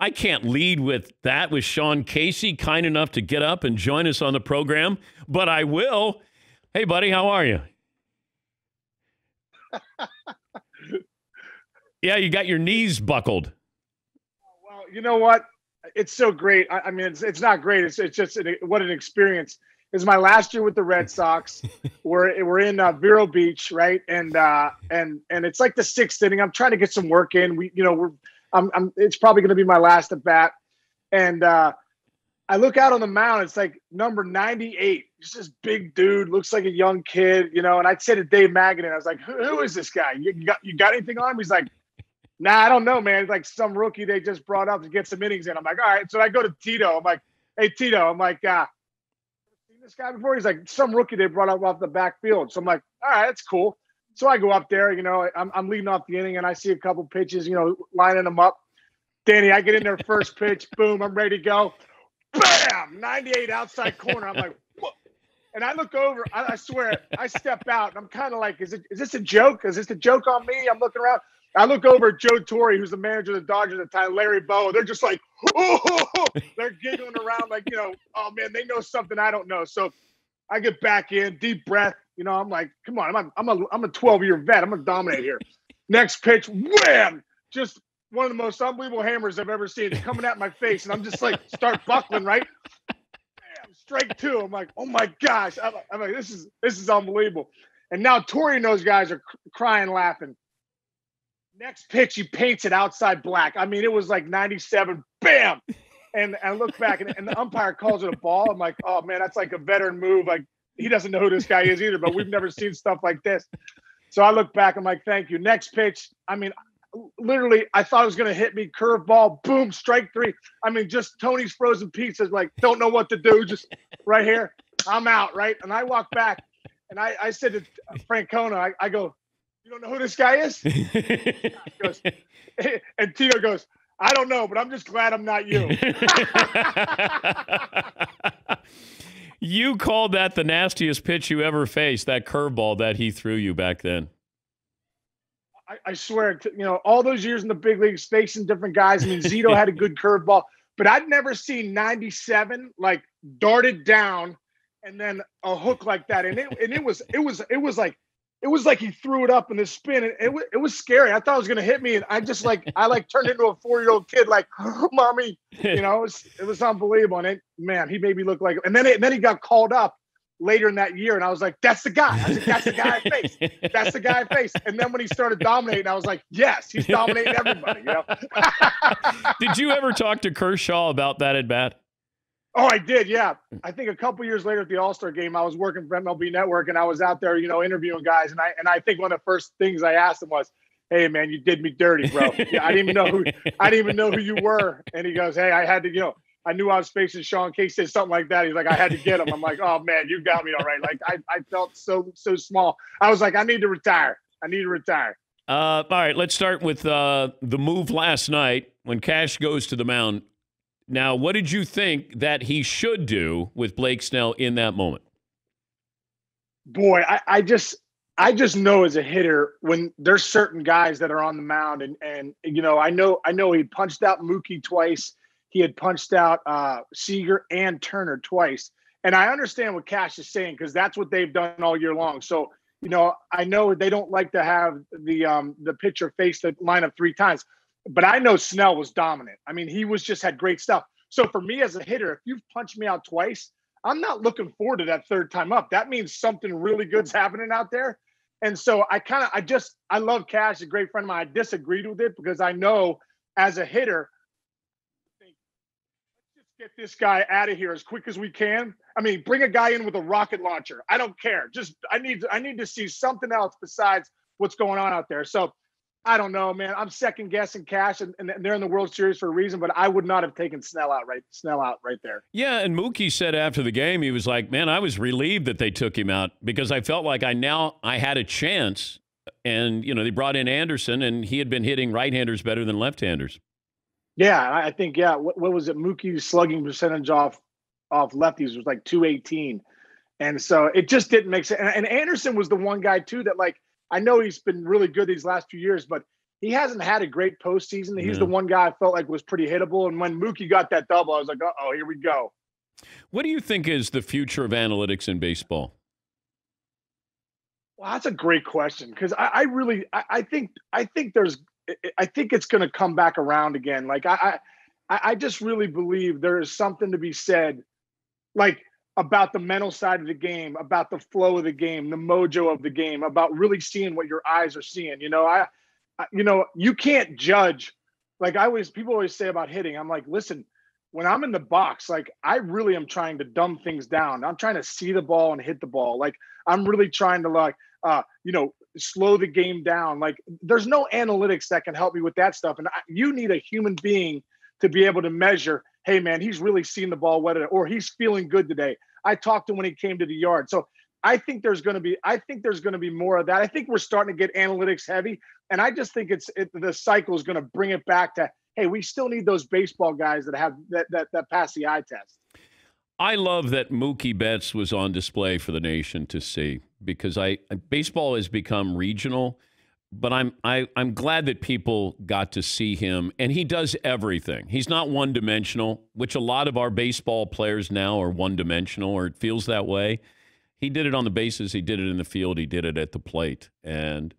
I can't lead with that with Sean Casey, kind enough to get up and join us on the program, but I will. Hey, buddy, how are you? Yeah, you got your knees buckled. Well, you know what? It's so great. I mean, it's not great. It's just what an experience. It's my last year with the Red Sox. We're in Vero Beach, right? And it's like the sixth inning. I'm trying to get some work in. It's probably going to be my last at bat. And I look out on the mound. It's like number 98. Just this big dude, looks like a young kid, And I'd say to Dave Magadan, I was like, "Who is this guy? You got anything on him?" He's like, "Nah, I don't know, man. It's like some rookie they just brought up to get some innings in." I'm like, "All right." So I go to Tito. I'm like, "Hey, Tito." I'm like, "Seen this guy before?" He's like, "Some rookie they brought up off the backfield." So I'm like, "All right, that's cool." So I go up there. I'm leading off the inning, and I see a couple pitches, lining them up. Danny, I get in there first pitch. Boom, I'm ready to go. Bam! 98 outside corner. I'm like, what? And I look over. I swear, I step out, and I'm kind of like, is this a joke? Is this a joke on me? I'm looking around. I look over at Joe Torre, who's the manager of the Dodgers at the time, Larry Bow. They're just like, oh, they're giggling around like, oh, man, they know something I don't know. So I get back in, deep breath. I'm like, come on, I'm a 12-year vet. I'm going to dominate here. Next pitch, wham! Just one of the most unbelievable hammers I've ever seen. It's coming at my face, and I'm just like, start buckling, right? Bam, strike two. I'm like, oh, my gosh. I'm like, this is unbelievable. And now Torre and those guys are crying, laughing. Next pitch, he paints it outside black. I mean, it was like 97, bam! And I look back, and the umpire calls it a ball. I'm like, oh, man, that's like a veteran move. Like, he doesn't know who this guy is either, but we've never seen stuff like this. So I look back, I'm like, thank you. Next pitch, I mean, literally, I thought it was going to hit me, curveball, boom, strike three. I mean, just Tony's frozen pizzas, like, don't know what to do, just right here. I'm out, right? And I walk back, and I said to Francona, I go, "You don't know who this guy is?" Goes, and Tito goes, "I don't know, but I'm just glad I'm not you." You called that the nastiest pitch you ever faced, that curveball that he threw you back then. I swear, all those years in the big leagues, facing different guys. I mean, Zito had a good curveball, but I'd never seen 97 like darted down and then a hook like that. And it was like he threw it up in this spin. And it was scary. I thought it was going to hit me. And I turned into a 4-year-old kid, like, oh, mommy, it was unbelievable. And man, he made me look like, and then he got called up later in that year. And I was like, that's the guy. I was like, that's the guy I faced. That's the guy I faced. And then when he started dominating, I was like, yes, he's dominating everybody. Did you ever talk to Kershaw about that at bat? Oh, I did. Yeah. I think a couple years later at the All-Star game, I was working for MLB Network and I was out there, interviewing guys. And I think one of the first things I asked him was, "Hey man, you did me dirty, bro." Yeah, I didn't even know who you were. And he goes, "Hey, I had to, I knew I was facing Sean Casey," said something like that. He's like, "I had to get him." I'm like, "Oh man, you got me all right." Like I felt so small. I was like, I need to retire. All right, let's start with the move last night when Cash goes to the mound. Now, what did you think that he should do with Blake Snell in that moment? Boy, I just know as a hitter when there's certain guys that are on the mound and I know he punched out Mookie twice. He had punched out Seager and Turner twice. And I understand what Cash is saying because that's what they've done all year long. So, I know they don't like to have the pitcher face the lineup 3 times. But I know Snell was dominant. I mean, he just had great stuff. So for me as a hitter, if you've punched me out twice, I'm not looking forward to that third time up. That means something really good's happening out there. And so I love Cash, a great friend of mine. I disagreed with it because I know as a hitter, let's just get this guy out of here as quick as we can. I mean, bring a guy in with a rocket launcher. I don't care. Just I need to see something else besides what's going on out there. So I don't know, man. I'm second guessing Cash, and they're in the World Series for a reason. But I would not have taken Snell out right there. Yeah, and Mookie said after the game, he was like, "Man, I was relieved that they took him out because I felt like I had a chance." And they brought in Anderson, and he had been hitting right-handers better than left-handers. Yeah, I think What was it? Mookie's slugging percentage off lefties was like 218, and so it just didn't make sense. And Anderson was the one guy too that I know he's been really good these last few years, but he hasn't had a great postseason. He's Yeah. the one guy I felt like was pretty hittable. And when Mookie got that double, I was like, oh, here we go. What do you think is the future of analytics in baseball? Well, that's a great question because I think it's going to come back around again. Like I just really believe there is something to be said, like about the mental side of the game, about the flow of the game, the mojo of the game, about really seeing what your eyes are seeing. You can't judge. Like people always say about hitting. I'm like, listen, when I'm in the box, like I really am trying to dumb things down. I'm trying to see the ball and hit the ball. Like I'm really trying to slow the game down. Like there's no analytics that can help me with that stuff. And you need a human being to be able to measure, hey man, he's really seen the ball wet or he's feeling good today. I talked to him when he came to the yard. So I think there's going to be more of that. I think we're starting to get analytics heavy. And I just think the cycle is going to bring it back to, hey, we still need those baseball guys that have that pass the eye test. I love that Mookie Betts was on display for the nation to see because baseball has become regional, but I'm glad that people got to see him, and he does everything. He's not one-dimensional, which a lot of our baseball players now are one-dimensional, or it feels that way. He did it on the bases. He did it in the field. He did it at the plate, and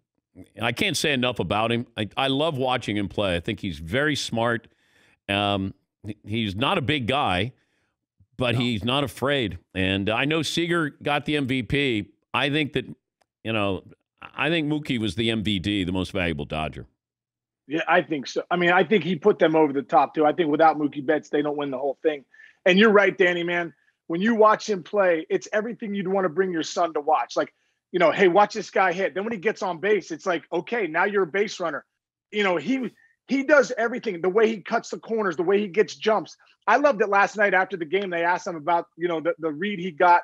I can't say enough about him. I love watching him play. I think he's very smart. He's not a big guy, but he's not afraid. And I know Seager got the MVP. I think that, I think Mookie was the MVD, the most valuable Dodger. Yeah, I think so. I mean, I think he put them over the top, too. I think without Mookie Betts, they don't win the whole thing. And you're right, Danny, man. When you watch him play, it's everything you'd want to bring your son to watch. Like, hey, watch this guy hit. Then when he gets on base, it's like, okay, now you're a base runner. He does everything, the way he cuts the corners, the way he gets jumps. I loved it last night after the game. They asked him about, the read he got,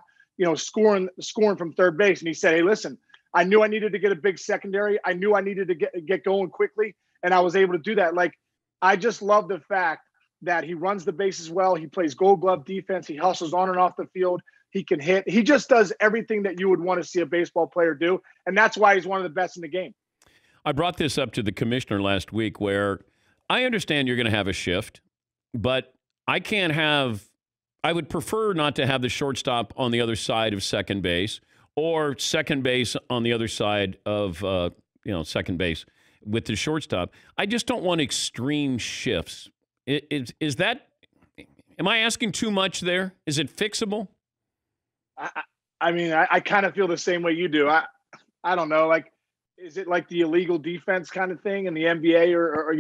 scoring from third base. And he said, hey, listen, I knew I needed to get a big secondary. I knew I needed to get going quickly. And I was able to do that. Like, I just love the fact that he runs the bases well. He plays gold glove defense. He hustles on and off the field. He can hit. He just does everything that you would want to see a baseball player do. And that's why he's one of the best in the game. I brought this up to the commissioner last week where I understand you're going to have a shift, but I would prefer not to have the shortstop on the other side of second base or second base on the other side of, second base with the shortstop. I just don't want extreme shifts. Is that, am I asking too much there? Is it fixable? I kind of feel the same way you do. I don't know. Like, is it like the illegal defense kind of thing in the NBA or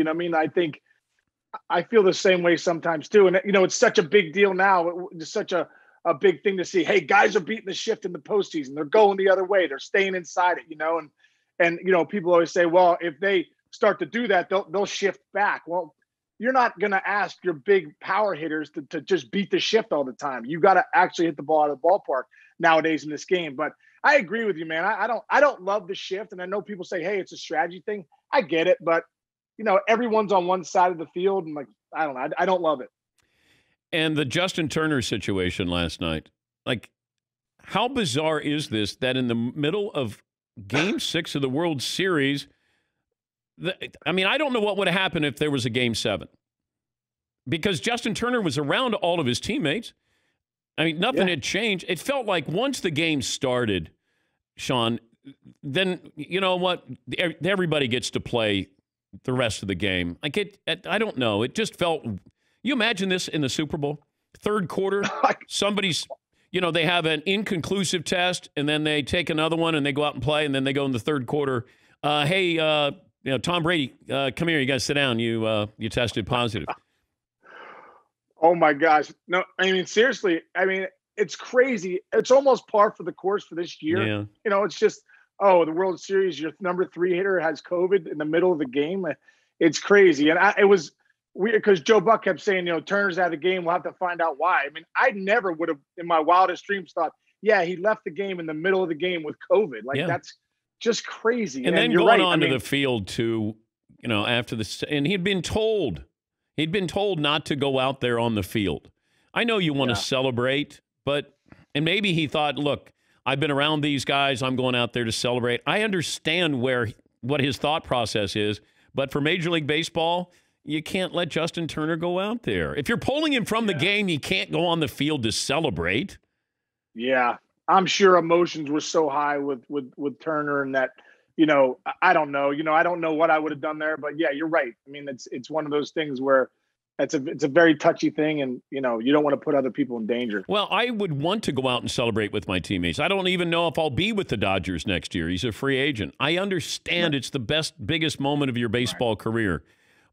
I feel the same way sometimes too. And, it's such a big deal now. It's such a big thing to see. Hey, guys are beating the shift in the postseason. They're going the other way. They're staying inside it, and people always say, well, if they start to do that, they'll shift back. Well, you're not going to ask your big power hitters to just beat the shift all the time. You got to actually hit the ball out of the ballpark nowadays in this game. But I agree with you, man. I don't love the shift. And I know people say, hey, it's a strategy thing. I get it. But, everyone's on one side of the field. And I don't know. I don't love it. And the Justin Turner situation last night, like, how bizarre is this that in the middle of Game 6 of the World Series, I don't know what would have happened if there was a Game 7. Because Justin Turner was around all of his teammates. Nothing had changed. It felt like once the game started, Sean, then you know what? Everybody gets to play the rest of the game. I don't know. It just felt. You imagine this in the Super Bowl, third quarter, somebody's, they have an inconclusive test, and then they take another one, and they go out and play, and then they go in the third quarter. Hey, Tom Brady, come here. You got to sit down. You tested positive. Oh my gosh. No, seriously, it's crazy. It's almost par for the course for this year. Yeah. It's just, the World Series, your number 3 hitter has COVID in the middle of the game. It's crazy. And it was weird because Joe Buck kept saying, Turner's out of the game. We'll have to find out why. I never would have in my wildest dreams thought, he left the game in the middle of the game with COVID. That's just crazy. And then going onto the field too, after this, and he'd been told not to go out there on the field. I know you want to celebrate, and maybe he thought, look, I've been around these guys. I'm going out there to celebrate. I understand what his thought process is, But for Major League Baseball, you can't let Justin Turner go out there. If you're pulling him from the game, you can't go on the field to celebrate. Yeah, I'm sure emotions were so high with Turner, and that, I don't know. I don't know what I would have done there, but yeah, you're right. I mean, it's one of those things where it's a very touchy thing, and you don't want to put other people in danger. Well, I would want to go out and celebrate with my teammates. I don't even know if I'll be with the Dodgers next year. He's a free agent. I understand it's the biggest moment of your baseball career.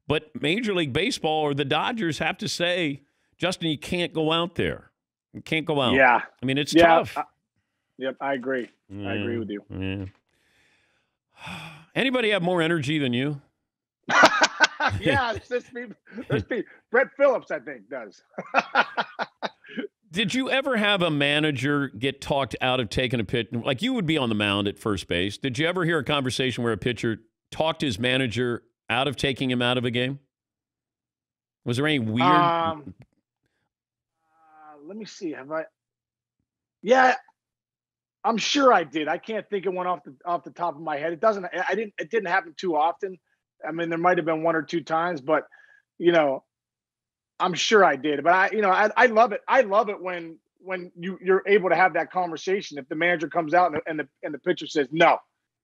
But Major League Baseball or the Dodgers have to say, Justin, you can't go out there. You can't go out. Yeah. I mean, it's tough. Yep, I agree. I agree with you. Yeah. Anybody have more energy than you? Yeah, it's just me. Brett Phillips, I think, does. Did you ever have a manager get talked out of taking a pitch? Like, you would be on the mound at first base. Did you ever hear a conversation where a pitcher talked his manager out of taking him out of a game? Was there any weird? Let me see. Have I? Yeah, I'm sure I did. I can't think of one off the top of my head. It didn't happen too often. I mean, there might have been one or two times, but I'm sure I did. But I love it. I love it when you're able to have that conversation. If the manager comes out and the pitcher says, "No,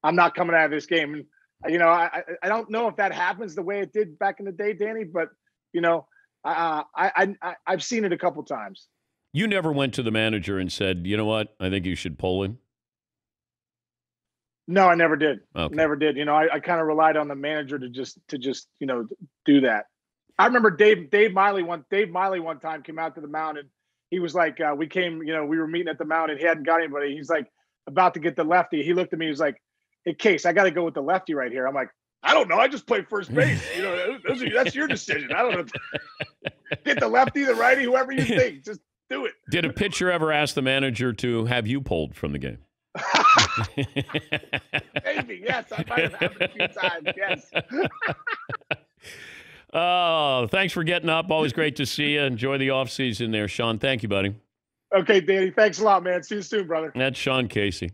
I'm not coming out of this game," and I don't know if that happens the way it did back in the day, Danny, but I've seen it a couple times. You never went to the manager and said, "You know what? I think you should pull him." No, I never did. Okay. Never did. I kind of relied on the manager to just do that. I remember Dave Miley one time came out to the mound, and he was like, we were meeting at the mound, and he hadn't got anybody. He's like about to get the lefty. He looked at me. He was like, "Hey, Case, I got to go with the lefty right here." I'm like, "I don't know. I just played first base. That's your decision. I don't know. Get the lefty, the righty, whoever you think. Just do it." Did a pitcher ever ask the manager to have you pulled from the game? Maybe, yes. I might have happened a few times, yes. Oh, thanks for getting up. Always great to see you. Enjoy the offseason there, Sean. Thank you, buddy. Okay, Danny. Thanks a lot, man. See you soon, brother. That's Sean Casey.